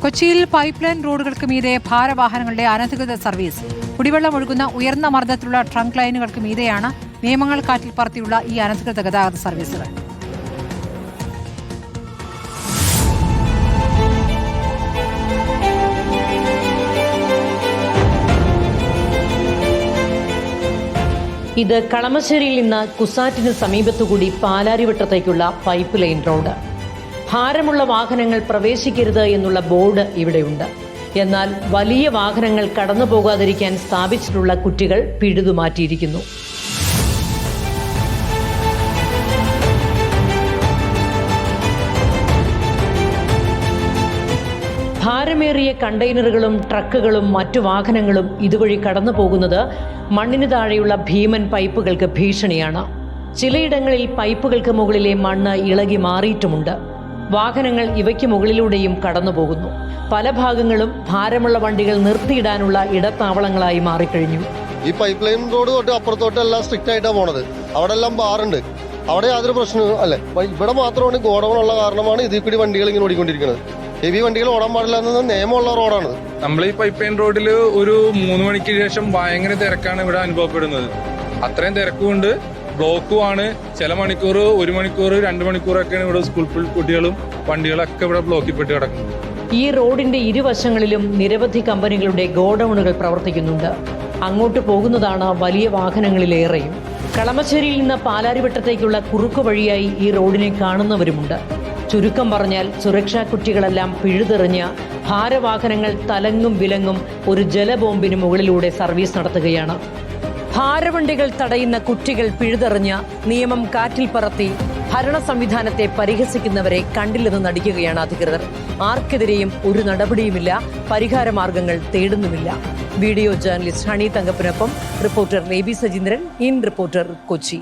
കൊച്ചിയിൽ pipe line റോഡുകൾക്ക് മീതെ ഭാരവാഹനങ്ങളുടെ അനധികൃത സർവീസ്. കുടിവെള്ളം ഒഴുകുന്ന ഉയർന്ന മർദ്ദത്തിലുള്ള ട്രങ്ക് ലൈനുകൾക്ക് മീതെയാണ് നിയമങ്ങൾ കാറ്റിൽ പറത്തിയുള്ള ഈ അനധികൃത ഗതാഗത സർവീസുകൾ. ഇത് കളമശ്ശേരിയിൽ നിന്ന് കുസാറ്റിന് സമീപത്തുകൂടി പാലാരിവട്ടത്തേക്കുള്ള പൈപ്പ് ലൈൻ റോഡ്. ഭാരമുള്ള വാഹനങ്ങൾ പ്രവേശിക്കരുത് എന്നുള്ള ബോർഡ് ഇവിടെയുണ്ട്. എന്നാൽ വലിയ വാഹനങ്ങൾ കടന്നു പോകാതിരിക്കാൻ സ്ഥാപിച്ചിട്ടുള്ള കുറ്റികൾ പിഴുതുമാറ്റിയിരിക്കുന്നു. ഭാരമേറിയ കണ്ടെയ്നറുകളും ട്രക്കുകളും മറ്റു വാഹനങ്ങളും ഇതുവഴി കടന്നു പോകുന്നത് മണ്ണിന് താഴെയുള്ള ഭീമൻ പൈപ്പുകൾക്ക് ഭീഷണിയാണ്. ചിലയിടങ്ങളിൽ പൈപ്പുകൾക്ക് മുകളിലെ മണ്ണ് ഇളകി മാറിയിട്ടുമുണ്ട്. വാഹനങ്ങൾ ഇവയ്ക്ക് മുകളിലൂടെയും കടന്നുപോകുന്നു. പല ഭാഗങ്ങളും ഭാരമുള്ള വണ്ടികൾ നിർത്തിയിടാനുള്ള ഇടത്താവളങ്ങളായി മാറിക്കഴിഞ്ഞു. ഈ പൈപ്പ് ലൈൻ റോഡ് തൊട്ട് അപ്പുറത്തോട്ട് എല്ലാം സ്ട്രിക്റ്റ് ആയിട്ടാണ് പോണത്. അവിടെ എല്ലാം ബാറുണ്ട്. അവിടെ യാതൊരു പ്രശ്നവും അല്ലെ. ഇവിടെ മാത്രമാണ് ഗോഡൌൺ ഉള്ള കാരണമാണ് ഇതിൽ കൂടി വണ്ടികൾ ഇങ്ങനെ ഓടിക്കൊണ്ടിരിക്കുന്നത്. ഹെവി വണ്ടികൾ ഓടാൻ പാടില്ല എന്നത് നിയമമുള്ള റോഡാണ്. നമ്മൾ ഈ പൈപ്പ് ലൈൻ റോഡിൽ ഒരു 3 മണിക്ക് ശേഷം ഭയങ്കര തിരക്കാണ് ഇവിടെ അനുഭവപ്പെടുന്നത്. അത്രയും തിരക്കുകൊണ്ട് ബ്ലോക്കുമാണ്. ചില മണിക്കൂർ 1 മണിക്കൂർ 2 മണിക്കൂറൊക്കെയാണ് ഇവിടെ സ്കൂൾ കുട്ടികളും വണ്ടികളൊക്കെ ഇവിടെ ബ്ലോക്കിൽപ്പെട്ട് കിടക്കുന്നത്. ഈ റോഡിന്റെ ഇരുവശങ്ങളിലും നിരവധി കമ്പനികളുടെ ഗോഡൌണുകൾ പ്രവർത്തിക്കുന്നുണ്ട്. അങ്ങോട്ട് പോകുന്നതാണ് വലിയ വാഹനങ്ങളിലേറെയും. കളമശ്ശേരിയിൽ നിന്ന് പാലാരിവട്ടത്തേക്കുള്ള കുറുക്കു വഴിയായി ഈ റോഡിനെ കാണുന്നവരുമുണ്ട്. ചുരുക്കം പറഞ്ഞാൽ സുരക്ഷാ കുറ്റികളെല്ലാം പിഴുതെറിഞ്ഞ് ഭാരവാഹനങ്ങൾ തലങ്ങും വിലങ്ങും ഒരു ജലബോംബിന് മുകളിലൂടെ സർവീസ് നടത്തുകയാണ്. ഭാരവണ്ടികൾ തടയുന്ന കുറ്റികൾ പിഴുതെറിഞ്ഞ് നിയമം കാറ്റിൽ പറത്തി ഭരണ സംവിധാനത്തെ പരിഹസിക്കുന്നവരെ കണ്ടില്ലെന്ന് നടിക്കുകയാണ് അധികൃതർ. ആർക്കെതിരെയും ഒരു നടപടിയുമില്ല, പരിഹാരമാർഗങ്ങൾ തേടുന്നുമില്ല. വീഡിയോ ജേർണലിസ്റ്റ് ഹണി തങ്കപ്പനൊപ്പം reporter Leby Sajeendran, in reporter, Kochi.